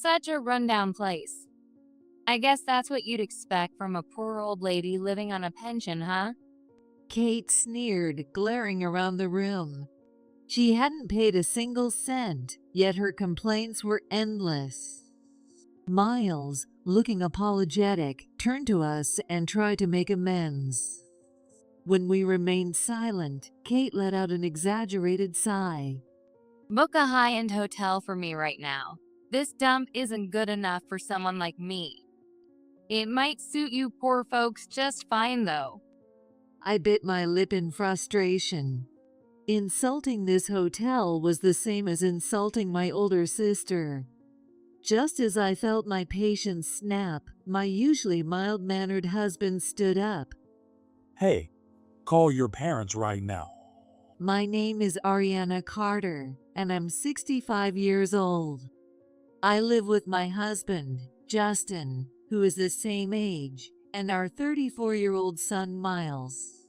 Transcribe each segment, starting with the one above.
Such a rundown place. I guess that's what you'd expect from a poor old lady living on a pension, huh? Kate sneered, glaring around the room. She hadn't paid a single cent, yet her complaints were endless. Miles, looking apologetic, turned to us and tried to make amends. When we remained silent, Kate let out an exaggerated sigh. Book a high-end hotel for me right now. This dump isn't good enough for someone like me. It might suit you poor folks just fine, though. I bit my lip in frustration. Insulting this hotel was the same as insulting my older sister. Just as I felt my patience snap, my usually mild-mannered husband stood up. Hey, call your parents right now. My name is Ariana Carter, and I'm 65 years old. I live with my husband, Justin, who is the same age, and our 34-year-old son, Miles.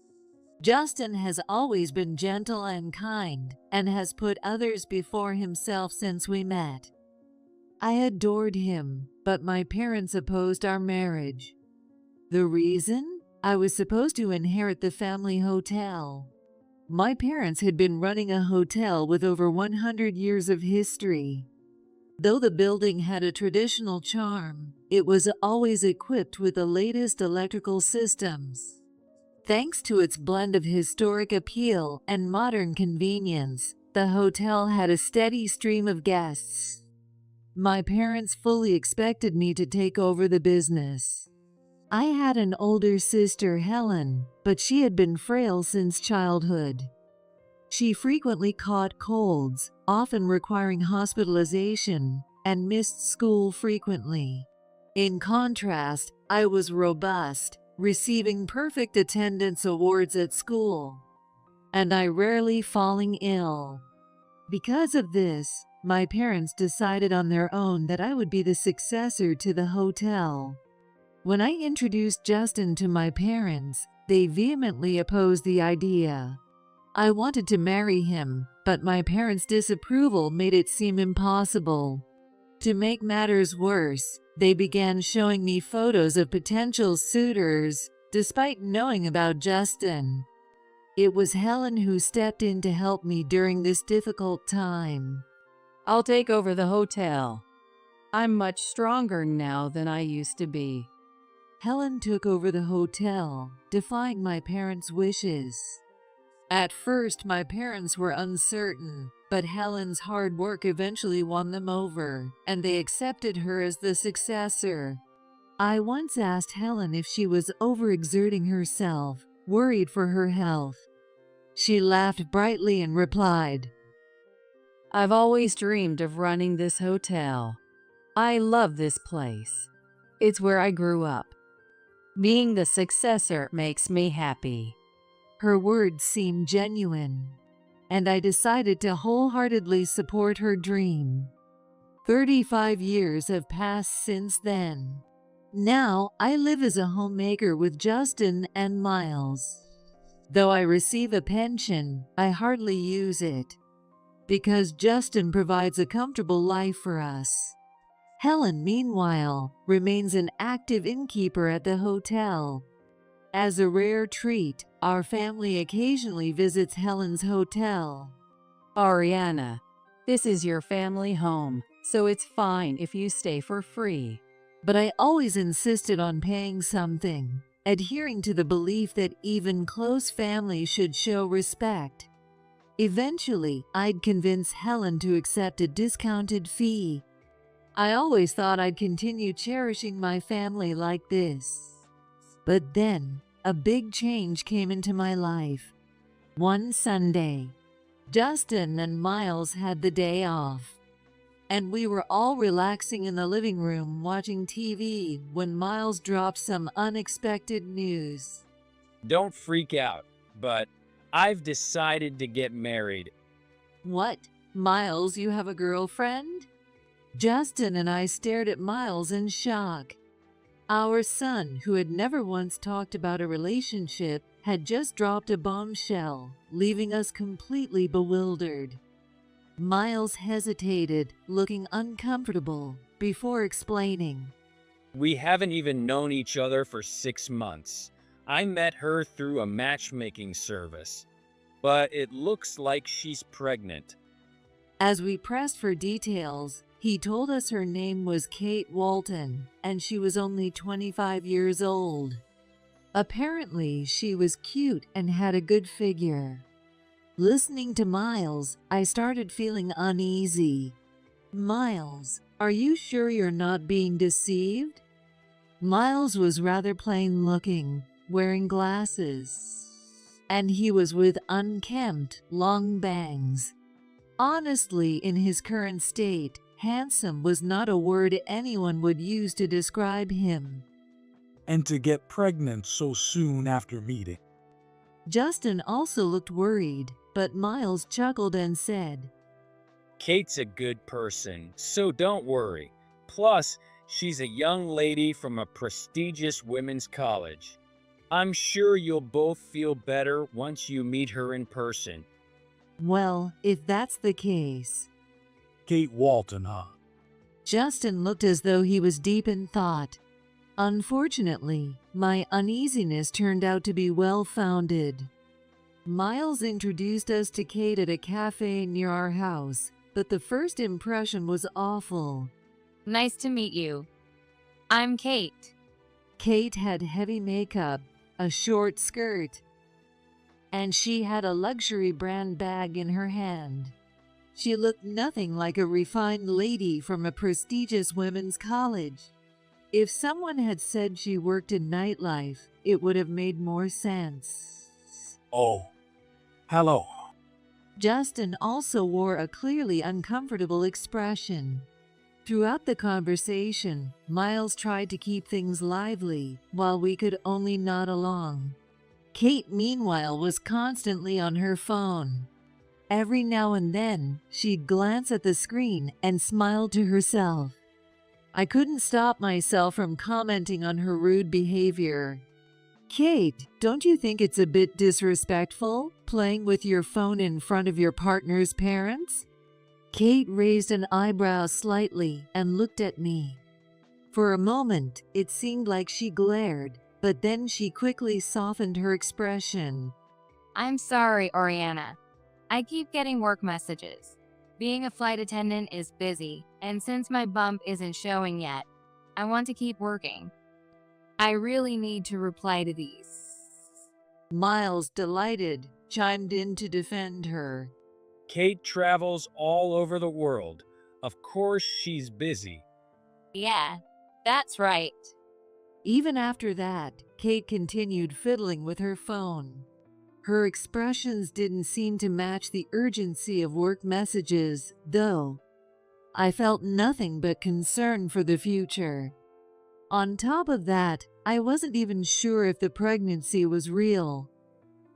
Justin has always been gentle and kind, and has put others before himself since we met. I adored him, but my parents opposed our marriage. The reason? I was supposed to inherit the family hotel. My parents had been running a hotel with over 100 years of history. Though the building had a traditional charm, it was always equipped with the latest electrical systems. Thanks to its blend of historic appeal and modern convenience, the hotel had a steady stream of guests. My parents fully expected me to take over the business. I had an older sister, Helen, but she had been frail since childhood. She frequently caught colds, often requiring hospitalization, and missed school frequently. In contrast, I was robust, receiving perfect attendance awards at school, and I rarely falling ill. Because of this, my parents decided on their own that I would be the successor to the hotel. When I introduced Justin to my parents, they vehemently opposed the idea. I wanted to marry him, but my parents' disapproval made it seem impossible. To make matters worse, they began showing me photos of potential suitors, despite knowing about Justin. It was Helen who stepped in to help me during this difficult time. I'll take over the hotel. I'm much stronger now than I used to be. Helen took over the hotel, defying my parents' wishes. At first, my parents were uncertain, but Helen's hard work eventually won them over, and they accepted her as the successor. I once asked Helen if she was overexerting herself, worried for her health. She laughed brightly and replied, I've always dreamed of running this hotel. I love this place. It's where I grew up. Being the successor makes me happy. Her words seemed genuine, and I decided to wholeheartedly support her dream. 35 years have passed since then. Now, I live as a homemaker with Justin and Miles. Though I receive a pension, I hardly use it, because Justin provides a comfortable life for us. Helen, meanwhile, remains an active innkeeper at the hotel. As a rare treat, our family occasionally visits Helen's hotel. Ariana, this is your family home, so it's fine if you stay for free. But I always insisted on paying something, adhering to the belief that even close family should show respect. Eventually, I'd convince Helen to accept a discounted fee. I always thought I'd continue cherishing my family like this. But then, a big change came into my life. One Sunday, Justin and Miles had the day off, and we were all relaxing in the living room watching TV when Miles dropped some unexpected news. Don't freak out, but I've decided to get married. What? Miles, you have a girlfriend? Justin and I stared at Miles in shock. Our son, who had never once talked about a relationship, had just dropped a bombshell, leaving us completely bewildered. Miles hesitated, looking uncomfortable, before explaining. We haven't even known each other for 6 months. I met her through a matchmaking service, but it looks like she's pregnant. As we pressed for details, he told us her name was Kate Walton, and she was only 25 years old. Apparently, she was cute and had a good figure. Listening to Miles, I started feeling uneasy. Miles, are you sure you're not being deceived? Miles was rather plain looking, wearing glasses, and he was with unkempt, long bangs. Honestly, in his current state, handsome was not a word anyone would use to describe him. And to get pregnant so soon after meeting. Justin also looked worried, but Miles chuckled and said, Kate's a good person, so don't worry. Plus, she's a young lady from a prestigious women's college. I'm sure you'll both feel better once you meet her in person. "Well, if that's the case." Kate Walton, huh? Justin looked as though he was deep in thought. Unfortunately, my uneasiness turned out to be well-founded. Miles introduced us to Kate at a cafe near our house, but the first impression was awful. Nice to meet you. I'm Kate. Kate had heavy makeup, a short skirt, and she had a luxury brand bag in her hand. She looked nothing like a refined lady from a prestigious women's college. If someone had said she worked in nightlife, it would have made more sense. Oh, hello. Justin also wore a clearly uncomfortable expression. Throughout the conversation, Miles tried to keep things lively, while we could only nod along. Kate, meanwhile, was constantly on her phone. Every now and then, she'd glance at the screen and smile to herself. I couldn't stop myself from commenting on her rude behavior. "Kate, don't you think it's a bit disrespectful, playing with your phone in front of your partner's parents?" Kate raised an eyebrow slightly and looked at me. For a moment, it seemed like she glared, but then she quickly softened her expression. I'm sorry, Oriana. I keep getting work messages. Being a flight attendant is busy, and since my bump isn't showing yet, I want to keep working. I really need to reply to these. Miles, delighted, chimed in to defend her. Kate travels all over the world. Of course she's busy. Yeah, that's right. Even after that, Kate continued fiddling with her phone. Her expressions didn't seem to match the urgency of work messages, though. I felt nothing but concern for the future. On top of that, I wasn't even sure if the pregnancy was real.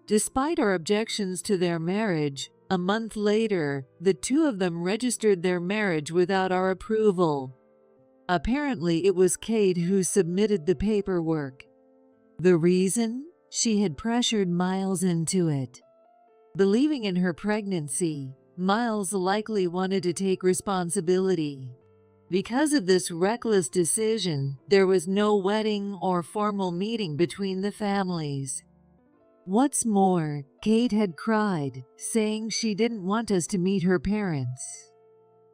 Despite our objections to their marriage, a month later, the two of them registered their marriage without our approval. Apparently, it was Kate who submitted the paperwork. The reason? She had pressured Miles into it. Believing in her pregnancy, Miles likely wanted to take responsibility. Because of this reckless decision, there was no wedding or formal meeting between the families. What's more, Kate had cried, saying she didn't want us to meet her parents.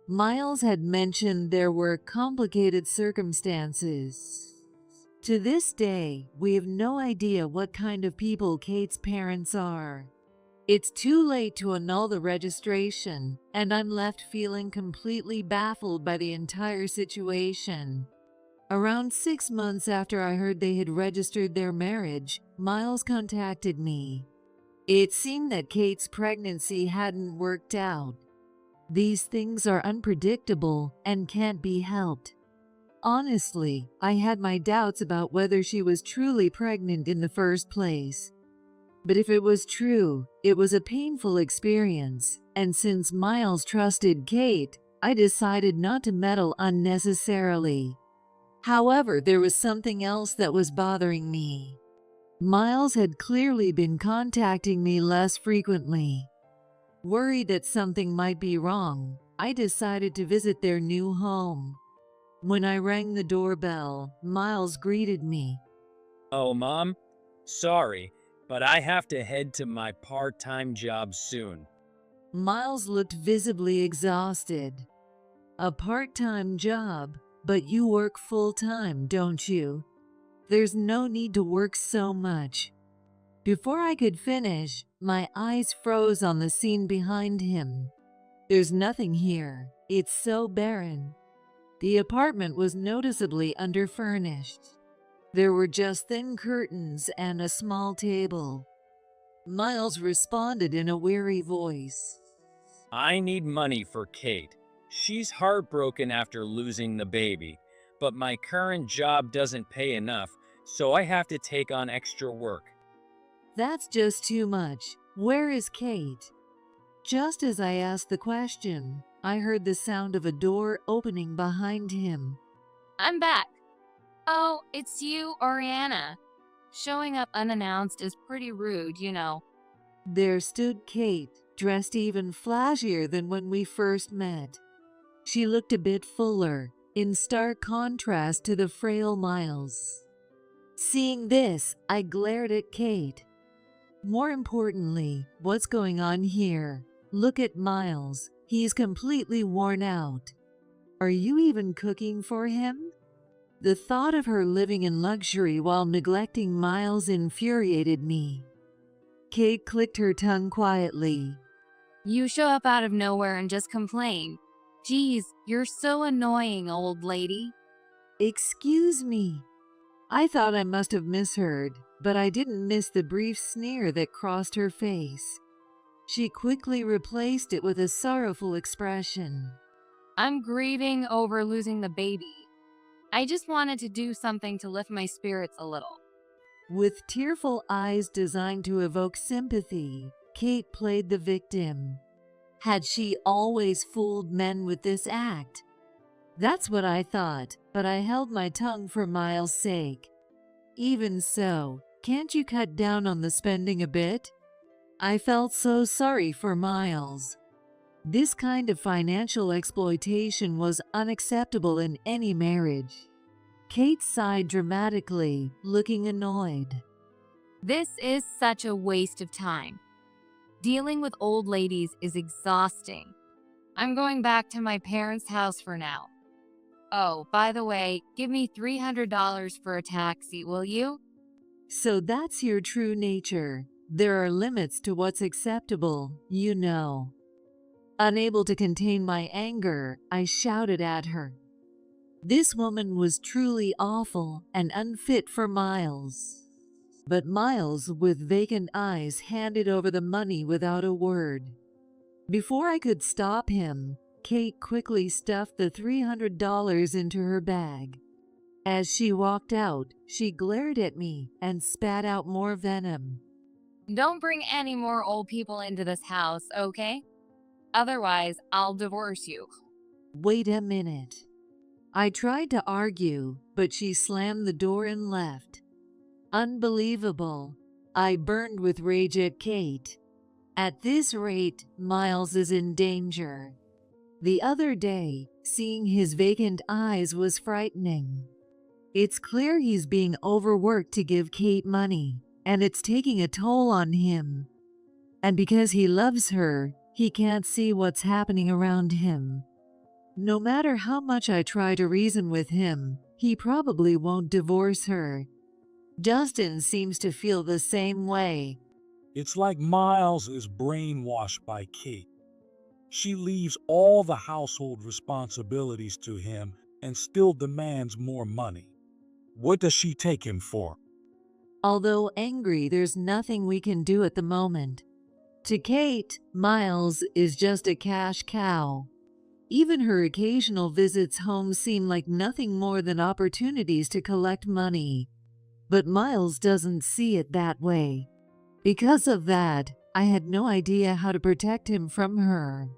Miles had mentioned there were complicated circumstances. To this day, we have no idea what kind of people Kate's parents are. It's too late to annul the registration, and I'm left feeling completely baffled by the entire situation. Around 6 months after I heard they had registered their marriage, Miles contacted me. It seemed that Kate's pregnancy hadn't worked out. These things are unpredictable and can't be helped. Honestly, I had my doubts about whether she was truly pregnant in the first place. But if it was true, it was a painful experience, and since Miles trusted Kate, I decided not to meddle unnecessarily. However, there was something else that was bothering me. Miles had clearly been contacting me less frequently. Worried that something might be wrong, I decided to visit their new home. When I rang the doorbell, Miles greeted me. Oh, Mom? Sorry, but I have to head to my part-time job soon. Miles looked visibly exhausted. A part-time job, but you work full-time, don't you? There's no need to work so much. Before I could finish, my eyes froze on the scene behind him. There's nothing here. It's so barren. The apartment was noticeably underfurnished. There were just thin curtains and a small table. Miles responded in a weary voice. I need money for Kate. She's heartbroken after losing the baby, but my current job doesn't pay enough, so I have to take on extra work. That's just too much. Where is Kate? Just as I asked the question, I heard the sound of a door opening behind him. I'm back. Oh, it's you, Oriana. Showing up unannounced is pretty rude, you know. There stood Kate, dressed even flashier than when we first met. She looked a bit fuller, in stark contrast to the frail Miles. Seeing this, I glared at Kate. More importantly, what's going on here? Look at Miles. He's completely worn out. Are you even cooking for him? The thought of her living in luxury while neglecting Miles infuriated me. Kate clicked her tongue quietly. You show up out of nowhere and just complain. Geez, you're so annoying, old lady. Excuse me. I thought I must have misheard, but I didn't miss the brief sneer that crossed her face. She quickly replaced it with a sorrowful expression. I'm grieving over losing the baby. I just wanted to do something to lift my spirits a little. With tearful eyes designed to evoke sympathy, Kate played the victim. Had she always fooled men with this act? That's what I thought, but I held my tongue for Miles' sake. Even so, can't you cut down on the spending a bit? I felt so sorry for Miles. This kind of financial exploitation was unacceptable in any marriage. Kate sighed dramatically, looking annoyed. This is such a waste of time. Dealing with old ladies is exhausting. I'm going back to my parents' house for now. Oh, by the way, give me $300 for a taxi, will you? So that's your true nature. There are limits to what's acceptable, you know. Unable to contain my anger, I shouted at her. This woman was truly awful and unfit for Miles. But Miles, with vacant eyes, handed over the money without a word. Before I could stop him, Kate quickly stuffed the $300 into her bag. As she walked out, she glared at me and spat out more venom. Don't bring any more old people into this house, okay? Otherwise, I'll divorce you. Wait a minute. I tried to argue, but she slammed the door and left. Unbelievable. I burned with rage at Kate. At this rate, Miles is in danger. The other day, seeing his vacant eyes was frightening. It's clear he's being overworked to give Kate money, and it's taking a toll on him. And because he loves her, he can't see what's happening around him. No matter how much I try to reason with him, he probably won't divorce her. Justin seems to feel the same way. It's like Miles is brainwashed by Kate. She leaves all the household responsibilities to him and still demands more money. What does she take him for? Although angry, there's nothing we can do at the moment. To Kate, Miles is just a cash cow. Even her occasional visits home seem like nothing more than opportunities to collect money. But Miles doesn't see it that way. Because of that, I had no idea how to protect him from her.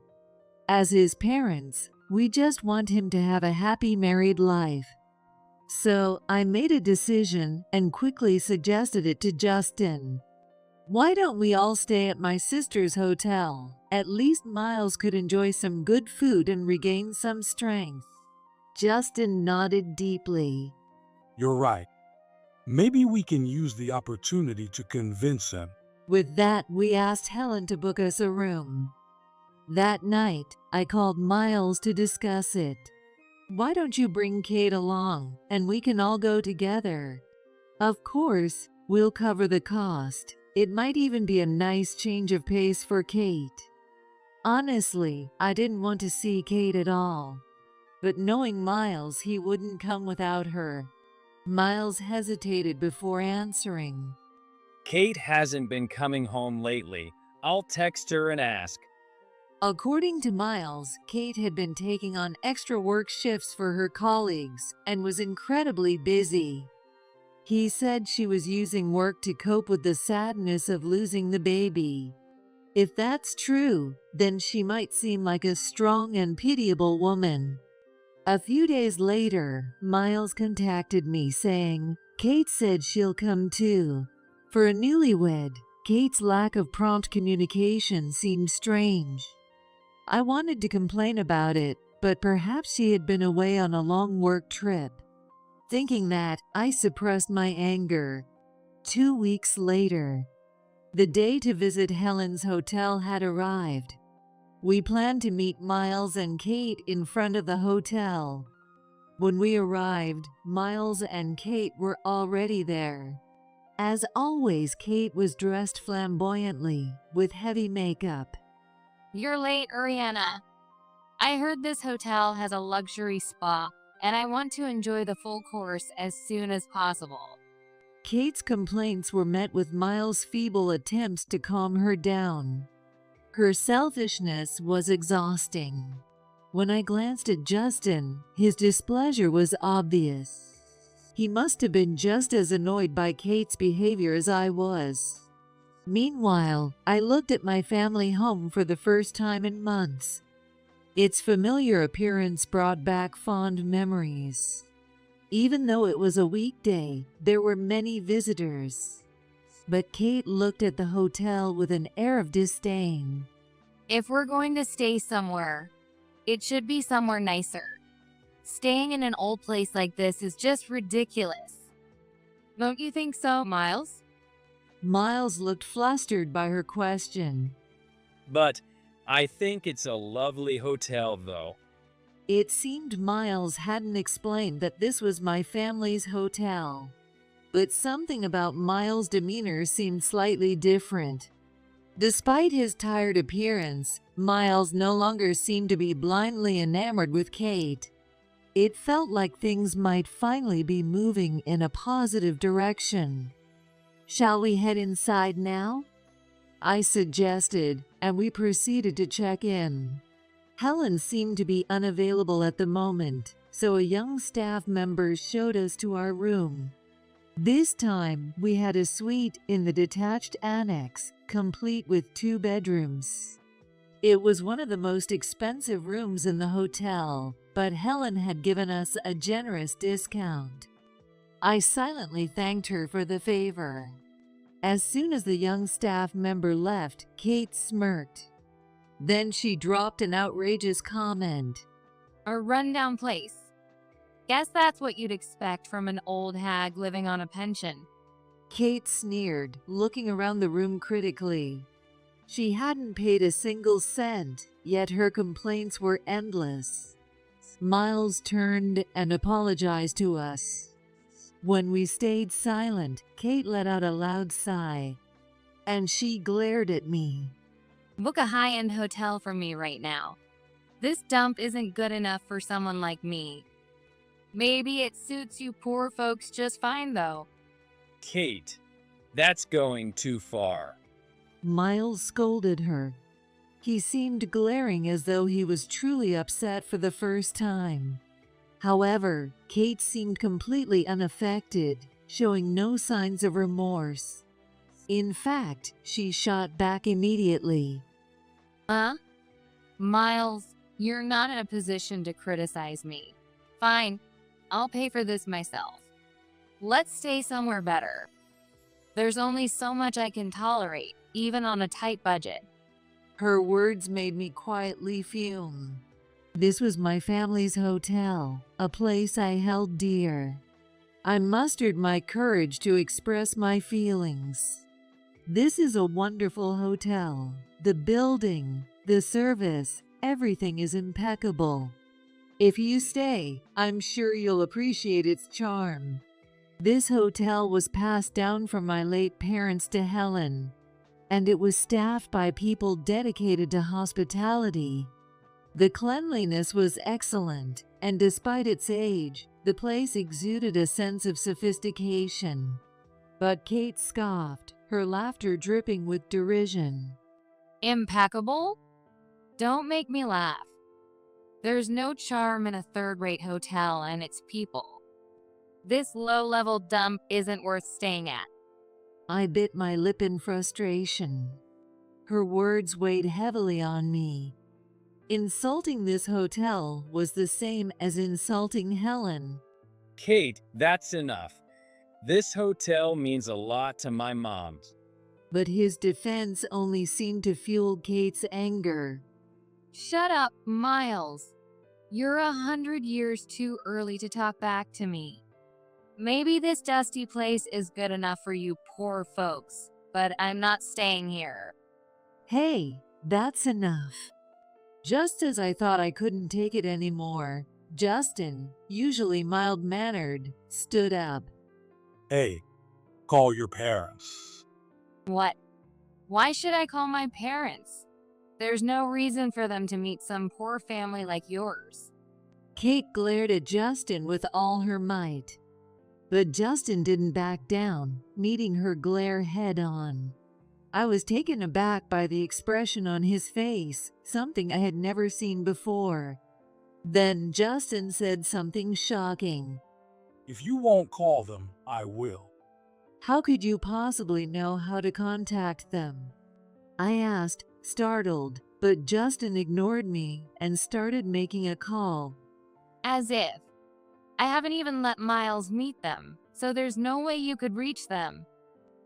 As his parents, we just want him to have a happy married life. So I made a decision and quickly suggested it to Justin. Why don't we all stay at my sister's hotel? At least Miles could enjoy some good food and regain some strength. Justin nodded deeply. You're right. Maybe we can use the opportunity to convince him. With that, we asked Helen to book us a room. That night, I called Miles to discuss it. Why don't you bring Kate along, and we can all go together? Of course, we'll cover the cost. It might even be a nice change of pace for Kate. Honestly, I didn't want to see Kate at all. But knowing Miles, he wouldn't come without her. Miles hesitated before answering. Kate hasn't been coming home lately. I'll text her and ask. According to Miles, Kate had been taking on extra work shifts for her colleagues and was incredibly busy. He said she was using work to cope with the sadness of losing the baby. If that's true, then she might seem like a strong and pitiable woman. A few days later, Miles contacted me saying, Kate said she'll come too. For a newlywed, Kate's lack of prompt communication seemed strange. I wanted to complain about it, but perhaps she had been away on a long work trip. Thinking that, I suppressed my anger. 2 weeks later, the day to visit Helen's hotel had arrived. We planned to meet Miles and Kate in front of the hotel. When we arrived, Miles and Kate were already there. As always, Kate was dressed flamboyantly, with heavy makeup. You're late, Ariana. I heard this hotel has a luxury spa, and I want to enjoy the full course as soon as possible. Kate's complaints were met with Miles' feeble attempts to calm her down. Her selfishness was exhausting. When I glanced at Justin, his displeasure was obvious. He must have been just as annoyed by Kate's behavior as I was. Meanwhile, I looked at my family home for the first time in months. Its familiar appearance brought back fond memories. Even though it was a weekday, there were many visitors. But Kate looked at the hotel with an air of disdain. If we're going to stay somewhere, it should be somewhere nicer. Staying in an old place like this is just ridiculous. Don't you think so, Miles? Miles looked flustered by her question. But I think it's a lovely hotel, though. It seemed Miles hadn't explained that this was my family's hotel. But something about Miles' demeanor seemed slightly different. Despite his tired appearance, Miles no longer seemed to be blindly enamored with Kate. It felt like things might finally be moving in a positive direction. Shall we head inside now? I suggested, and we proceeded to check in. Helen seemed to be unavailable at the moment, so a young staff member showed us to our room. This time, we had a suite in the detached annex, complete with 2 bedrooms. It was one of the most expensive rooms in the hotel, but Helen had given us a generous discount. I silently thanked her for the favor. As soon as the young staff member left, Kate smirked. Then she dropped an outrageous comment. A rundown place. Guess that's what you'd expect from an old hag living on a pension. Kate sneered, looking around the room critically. She hadn't paid a single cent, yet her complaints were endless. Miles turned and apologized to us. When we stayed silent, Kate let out a loud sigh, and she glared at me. Book a high-end hotel for me right now. This dump isn't good enough for someone like me. Maybe it suits you poor folks just fine, though. Kate, that's going too far. Miles scolded her. He seemed glaring as though he was truly upset for the first time. However, Kate seemed completely unaffected, showing no signs of remorse. In fact, she shot back immediately. Miles, you're not in a position to criticize me. Fine, I'll pay for this myself. Let's stay somewhere better. There's only so much I can tolerate, even on a tight budget. Her words made me quietly fume. This was my family's hotel, a place I held dear. I mustered my courage to express my feelings. This is a wonderful hotel. The building, the service, everything is impeccable. If you stay, I'm sure you'll appreciate its charm. This hotel was passed down from my late parents to Helen, and it was staffed by people dedicated to hospitality. The cleanliness was excellent, and despite its age, the place exuded a sense of sophistication. But Kate scoffed, her laughter dripping with derision. Impeccable? Don't make me laugh. There's no charm in a third-rate hotel and its people. This low-level dump isn't worth staying at. I bit my lip in frustration. Her words weighed heavily on me. Insulting this hotel was the same as insulting Helen. Kate, that's enough. This hotel means a lot to my mom. But his defense only seemed to fuel Kate's anger. Shut up, Miles. You're 100 years too early to talk back to me. Maybe this dusty place is good enough for you poor folks, but I'm not staying here. Hey, that's enough. Just as I thought I couldn't take it anymore, Justin, usually mild-mannered, stood up. Hey, call your parents. What? Why should I call my parents? There's no reason for them to meet some poor family like yours. Kate glared at Justin with all her might. But Justin didn't back down, meeting her glare head-on. I was taken aback by the expression on his face, something I had never seen before. Then Justin said something shocking. If you won't call them, I will. How could you possibly know how to contact them? I asked, startled, but Justin ignored me and started making a call. As if. I haven't even let Miles meet them, so there's no way you could reach them.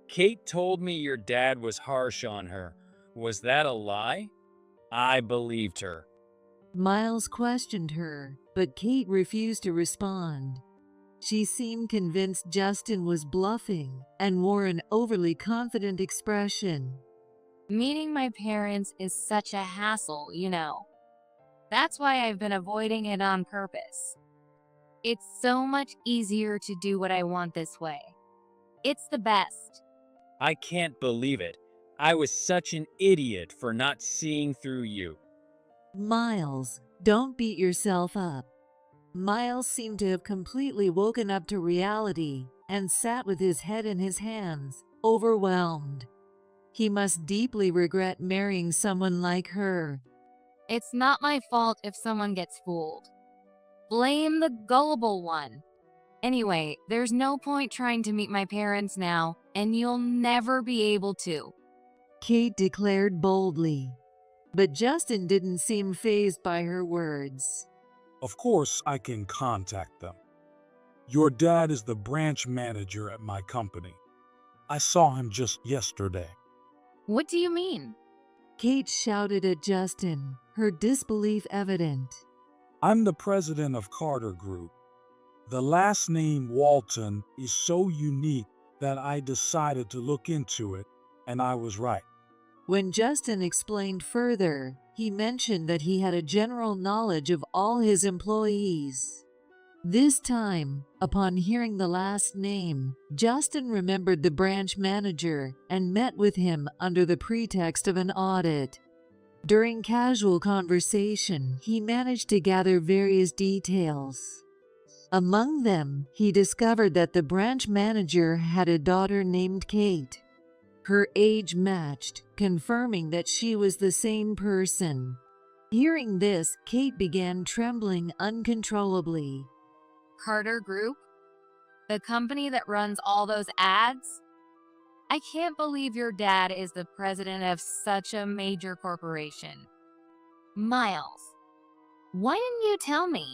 Kate told me your dad was harsh on her. Was that a lie? I believed her. Miles questioned her, but Kate refused to respond. She seemed convinced Justin was bluffing and wore an overly confident expression. Meeting my parents is such a hassle, you know. That's why I've been avoiding it on purpose. It's so much easier to do what I want this way. It's the best. I can't believe it. I was such an idiot for not seeing through you. Miles, don't beat yourself up. Miles seemed to have completely woken up to reality and sat with his head in his hands, overwhelmed. He must deeply regret marrying someone like her. It's not my fault if someone gets fooled. Blame the gullible one. Anyway, there's no point trying to meet my parents now, and you'll never be able to. Kate declared boldly. But Justin didn't seem fazed by her words. Of course, I can contact them. Your dad is the branch manager at my company. I saw him just yesterday. What do you mean? Kate shouted at Justin, her disbelief evident. I'm the president of Carter Group. The last name Walton is so unique that I decided to look into it, and I was right. When Justin explained further, he mentioned that he had a general knowledge of all his employees. This time, upon hearing the last name, Justin remembered the branch manager and met with him under the pretext of an audit. During casual conversation, he managed to gather various details. Among them, he discovered that the branch manager had a daughter named Kate. Her age matched, confirming that she was the same person. Hearing this, Kate began trembling uncontrollably. Carter Group? The company that runs all those ads? I can't believe your dad is the president of such a major corporation. Miles, why didn't you tell me?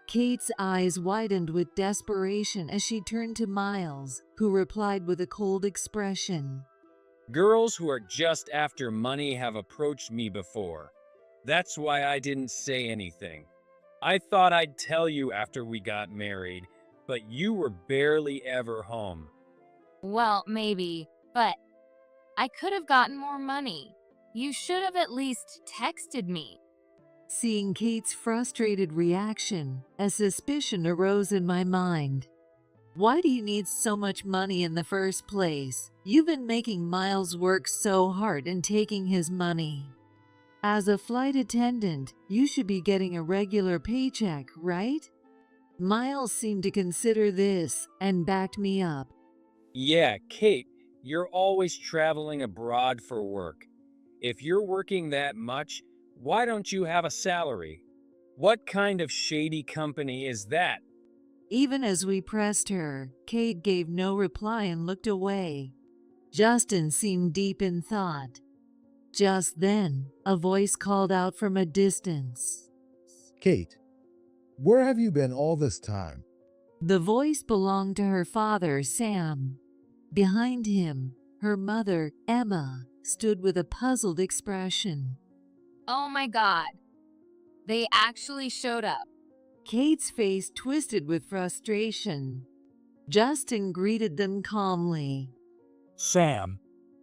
Kate's eyes widened with desperation as she turned to Miles, who replied with a cold expression. Girls who are just after money have approached me before. That's why I didn't say anything. I thought I'd tell you after we got married, but you were barely ever home. Well, maybe, but I could have gotten more money. You should have at least texted me. Seeing Kate's frustrated reaction, a suspicion arose in my mind. Why do you need so much money in the first place? You've been making Miles work so hard and taking his money. As a flight attendant, you should be getting a regular paycheck, right? Miles seemed to consider this and backed me up. Yeah, Kate, you're always traveling abroad for work. If you're working that much, why don't you have a salary? What kind of shady company is that? Even as we pressed her, Kate gave no reply and looked away. Justin seemed deep in thought. Just then, a voice called out from a distance. Kate, where have you been all this time? The voice belonged to her father, Sam. Behind him, her mother, Emma, stood with a puzzled expression. Oh my god. They actually showed up. Kate's face twisted with frustration. Justin greeted them calmly. Sam,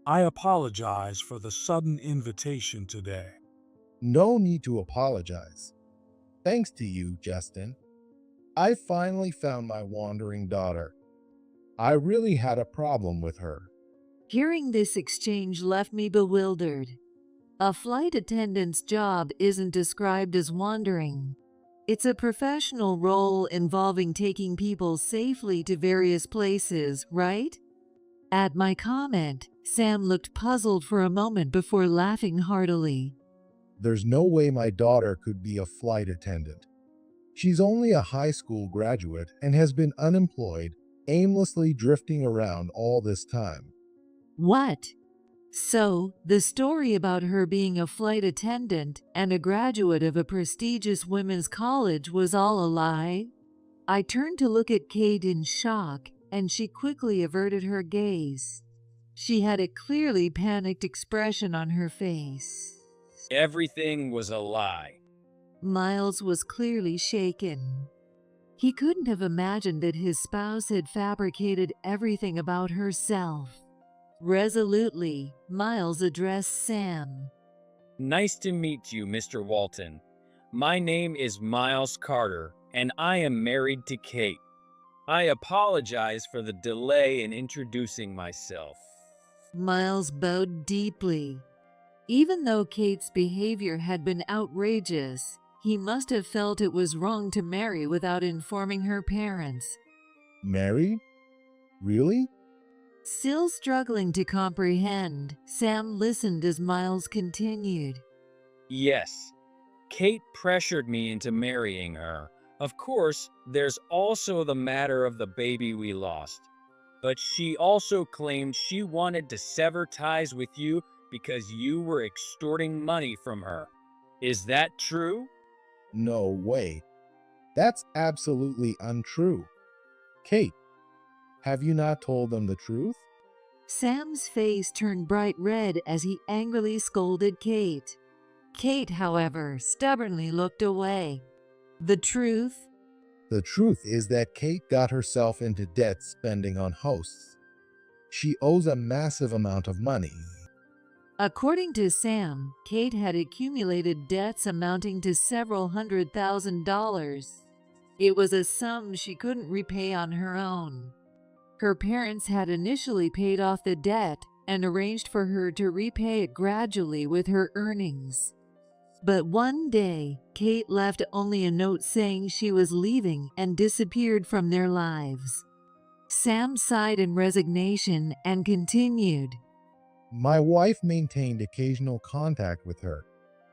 I apologize for the sudden invitation today. No need to apologize. Thanks to you, Justin. I finally found my wandering daughter. I really had a problem with her. Hearing this exchange left me bewildered. A flight attendant's job isn't described as wandering. It's a professional role involving taking people safely to various places, right? At my comment, Sam looked puzzled for a moment before laughing heartily. There's no way my daughter could be a flight attendant. She's only a high school graduate and has been unemployed, aimlessly drifting around all this time. What? So, the story about her being a flight attendant and a graduate of a prestigious women's college was all a lie? I turned to look at Kate in shock, and she quickly averted her gaze. She had a clearly panicked expression on her face. Everything was a lie. Miles was clearly shaken. He couldn't have imagined that his spouse had fabricated everything about herself. Resolutely, Miles addressed Sam. Nice to meet you, Mr. Walton. My name is Miles Carter, and I am married to Kate. I apologize for the delay in introducing myself. Miles bowed deeply. Even though Kate's behavior had been outrageous, he must have felt it was wrong to marry without informing her parents. Married? Really? Still struggling to comprehend, Sam listened as Miles continued. Yes, Kate pressured me into marrying her. Of course, there's also the matter of the baby we lost. But she also claimed she wanted to sever ties with you because you were extorting money from her. Is that true? No way. That's absolutely untrue. Kate, have you not told them the truth? Sam's face turned bright red as he angrily scolded Kate. Kate, however, stubbornly looked away. The truth? The truth is that Kate got herself into debt spending on hosts. She owes a massive amount of money. According to Sam, Kate had accumulated debts amounting to several $100,000. It was a sum she couldn't repay on her own. Her parents had initially paid off the debt and arranged for her to repay it gradually with her earnings. But one day, Kate left only a note saying she was leaving and disappeared from their lives. Sam sighed in resignation and continued. My wife maintained occasional contact with her,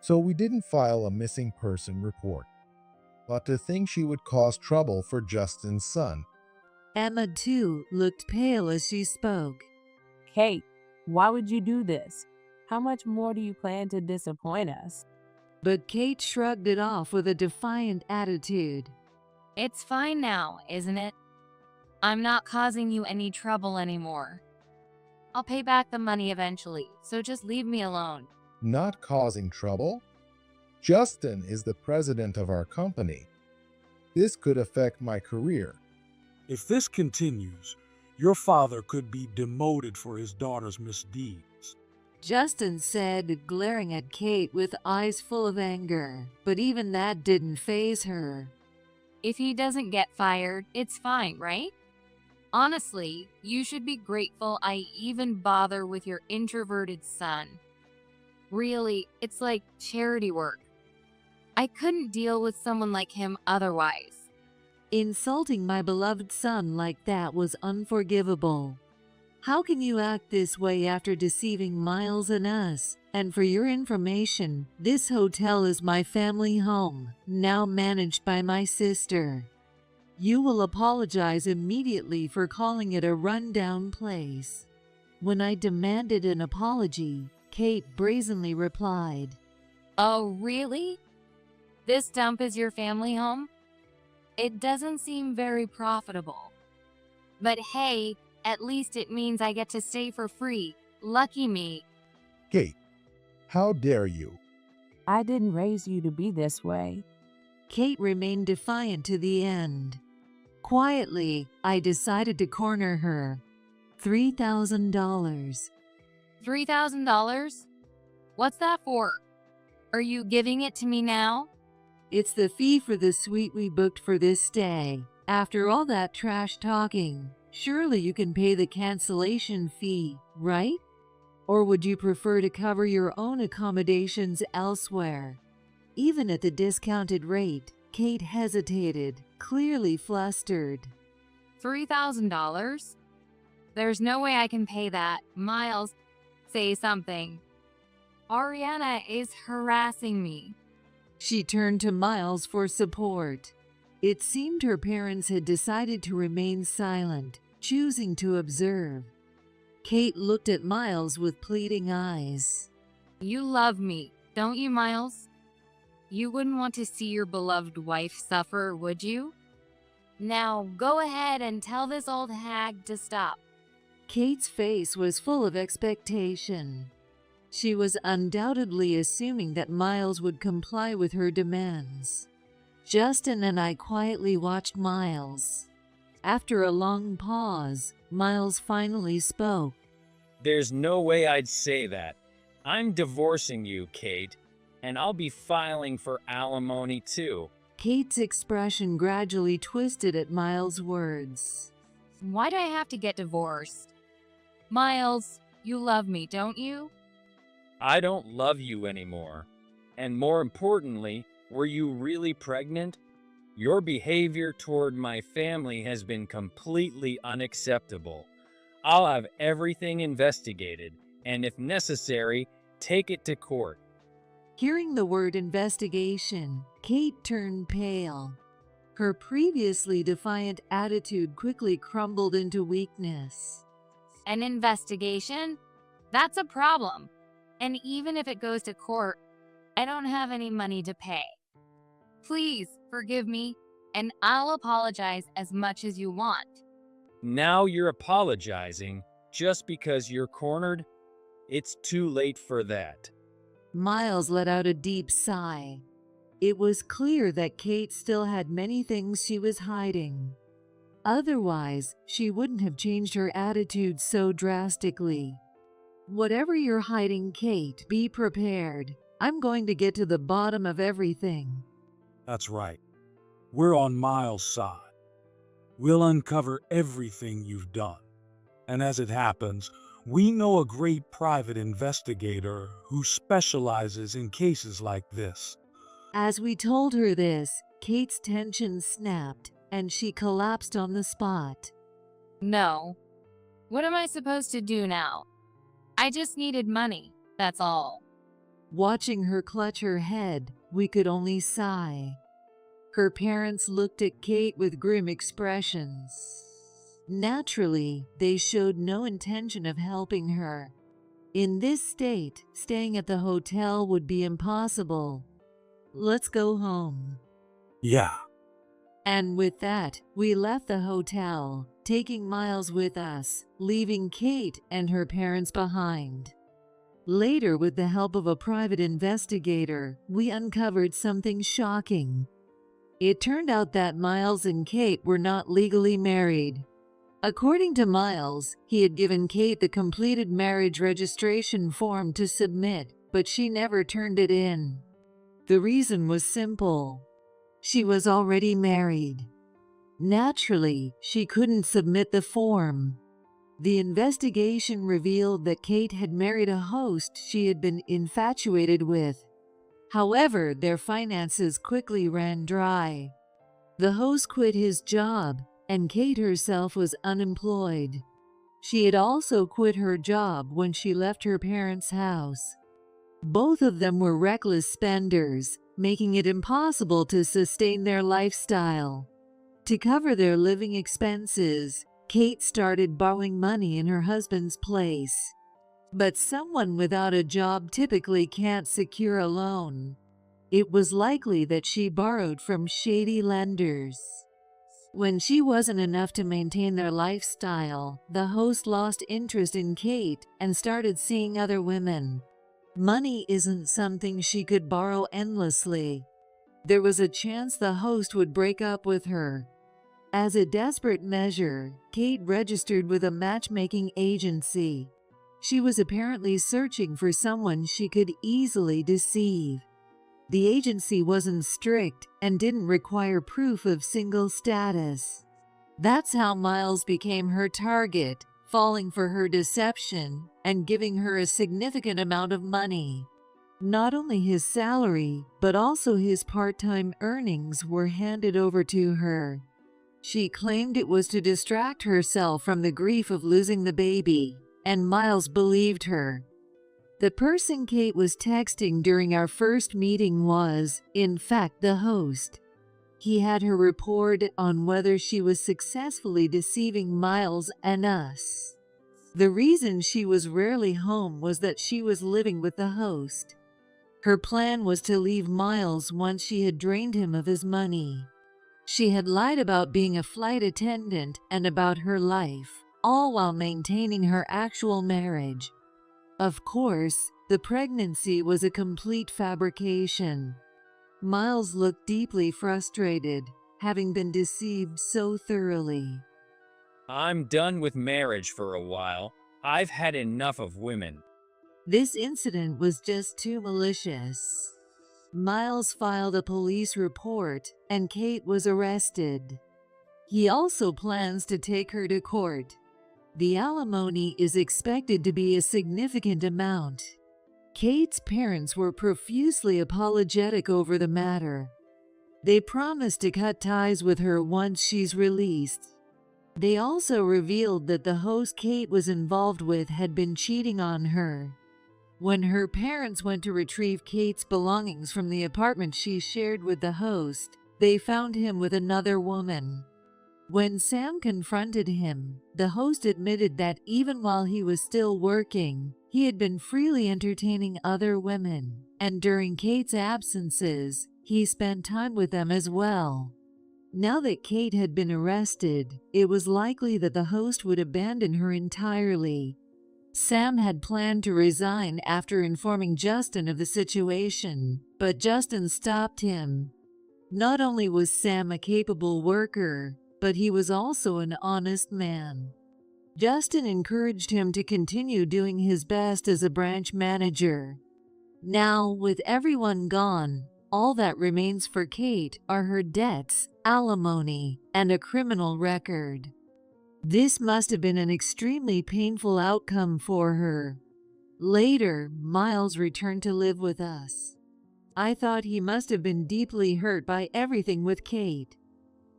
so we didn't file a missing person report. But to think she would cause trouble for Justin's son. Emma, too, looked pale as she spoke. Kate, why would you do this? How much more do you plan to disappoint us? But Kate shrugged it off with a defiant attitude. It's fine now, isn't it? I'm not causing you any trouble anymore. I'll pay back the money eventually, so just leave me alone. Not causing trouble? Justin is the president of our company. This could affect my career. If this continues, your father could be demoted for his daughter's misdeeds. Justin said, glaring at Kate with eyes full of anger, but even that didn't faze her. If he doesn't get fired, it's fine, right? Honestly, you should be grateful I even bother with your introverted son. Really, it's like charity work. I couldn't deal with someone like him otherwise. Insulting my beloved son like that was unforgivable. How can you act this way after deceiving Miles and us? And for your information, this hotel is my family home, now managed by my sister. You will apologize immediately for calling it a rundown place. When I demanded an apology, Kate brazenly replied, Oh, really? This dump is your family home? It doesn't seem very profitable. But hey, at least it means I get to stay for free. Lucky me. Kate, how dare you? I didn't raise you to be this way. Kate remained defiant to the end. Quietly, I decided to corner her. $3,000. $3,000? What's that for? Are you giving it to me now? It's the fee for the suite we booked for this stay. After all that trash talking, surely you can pay the cancellation fee, right? Or would you prefer to cover your own accommodations elsewhere? Even at the discounted rate, Kate hesitated, clearly flustered. $3,000? There's no way I can pay that. Miles, say something. Ariana is harassing me. She turned to Miles for support. It seemed her parents had decided to remain silent, choosing to observe. Kate looked at Miles with pleading eyes. You love me, don't you, Miles? You wouldn't want to see your beloved wife suffer, would you? Now, go ahead and tell this old hag to stop. Kate's face was full of expectation. She was undoubtedly assuming that Miles would comply with her demands. Justin and I quietly watched Miles. After a long pause, Miles finally spoke. There's no way I'd say that. I'm divorcing you, Kate, and I'll be filing for alimony too. Kate's expression gradually twisted at Miles' words. Why do I have to get divorced? Miles, you love me, don't you? I don't love you anymore. And more importantly, were you really pregnant? Your behavior toward my family has been completely unacceptable. I'll have everything investigated, and if necessary, take it to court. Hearing the word investigation, Kate turned pale. Her previously defiant attitude quickly crumbled into weakness. An investigation? That's a problem. And even if it goes to court, I don't have any money to pay. Please forgive me, and I'll apologize as much as you want. Now you're apologizing just because you're cornered? It's too late for that. Miles let out a deep sigh. It was clear that Kate still had many things she was hiding. Otherwise, she wouldn't have changed her attitude so drastically. Whatever you're hiding, Kate, be prepared. I'm going to get to the bottom of everything. That's right. We're on Miles' side. We'll uncover everything you've done. And as it happens, we know a great private investigator who specializes in cases like this. As we told her this, Kate's tension snapped, and she collapsed on the spot. No. What am I supposed to do now? I just needed money, that's all. Watching her clutch her head, we could only sigh. Her parents looked at Kate with grim expressions. Naturally, they showed no intention of helping her. In this state, staying at the hotel would be impossible. Let's go home. Yeah. And with that, we left the hotel, taking Miles with us, leaving Kate and her parents behind. Later, with the help of a private investigator, we uncovered something shocking. It turned out that Miles and Kate were not legally married. According to Miles, he had given Kate the completed marriage registration form to submit, but she never turned it in. The reason was simple. She was already married. Naturally, she couldn't submit the form. The investigation revealed that Kate had married a host she had been infatuated with. However, their finances quickly ran dry. The host quit his job, and Kate herself was unemployed. She had also quit her job when she left her parents' house. Both of them were reckless spenders, making it impossible to sustain their lifestyle. To cover their living expenses, Kate started borrowing money in her husband's place. But someone without a job typically can't secure a loan. It was likely that she borrowed from shady lenders. When she wasn't enough to maintain their lifestyle, the host lost interest in Kate and started seeing other women. Money isn't something she could borrow endlessly. There was a chance the host would break up with her. As a desperate measure, Kate registered with a matchmaking agency. She was apparently searching for someone she could easily deceive. The agency wasn't strict and didn't require proof of single status. That's how Miles became her target, falling for her deception and giving her a significant amount of money. Not only his salary, but also his part-time earnings were handed over to her. She claimed it was to distract herself from the grief of losing the baby, and Miles believed her. The person Kate was texting during our first meeting was, in fact, the host. He had her report on whether she was successfully deceiving Miles and us. The reason she was rarely home was that she was living with the host. Her plan was to leave Miles once she had drained him of his money. She had lied about being a flight attendant and about her life, all while maintaining her actual marriage. Of course, the pregnancy was a complete fabrication. Miles looked deeply frustrated, having been deceived so thoroughly. I'm done with marriage for a while. I've had enough of women. This incident was just too malicious. Miles filed a police report, and Kate was arrested. He also plans to take her to court. The alimony is expected to be a significant amount. Kate's parents were profusely apologetic over the matter. They promised to cut ties with her once she's released. They also revealed that the host Kate was involved with had been cheating on her. When her parents went to retrieve Kate's belongings from the apartment she shared with the host, they found him with another woman. When Sam confronted him, the host admitted that even while he was still working, he had been freely entertaining other women, and during Kate's absences, he spent time with them as well. Now that Kate had been arrested, it was likely that the host would abandon her entirely. Sam had planned to resign after informing Justin of the situation, but Justin stopped him. Not only was Sam a capable worker, but he was also an honest man. Justin encouraged him to continue doing his best as a branch manager. Now, with everyone gone, all that remains for Kate are her debts, alimony, and a criminal record. This must have been an extremely painful outcome for her. Later, Miles returned to live with us. I thought he must have been deeply hurt by everything with Kate,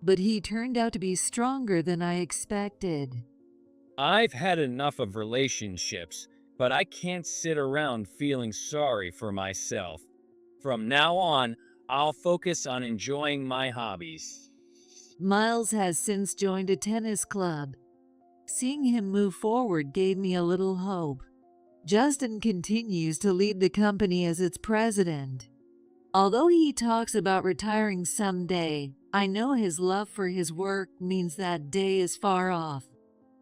but he turned out to be stronger than I expected. I've had enough of relationships, but I can't sit around feeling sorry for myself. From now on, I'll focus on enjoying my hobbies. Miles has since joined a tennis club. Seeing him move forward gave me a little hope. Justin continues to lead the company as its president. Although he talks about retiring someday, I know his love for his work means that day is far off.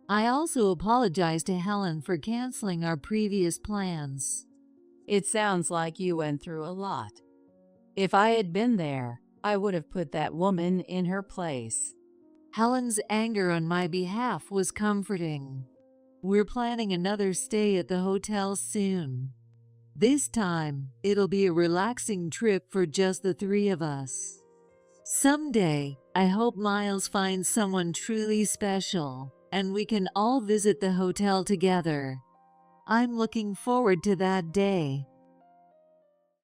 I also apologize to Helen for canceling our previous plans. It sounds like you went through a lot. If I had been there, I would have put that woman in her place. Helen's anger on my behalf was comforting. We're planning another stay at the hotel soon. This time, it'll be a relaxing trip for just the three of us. Someday, I hope Miles finds someone truly special, and we can all visit the hotel together. I'm looking forward to that day.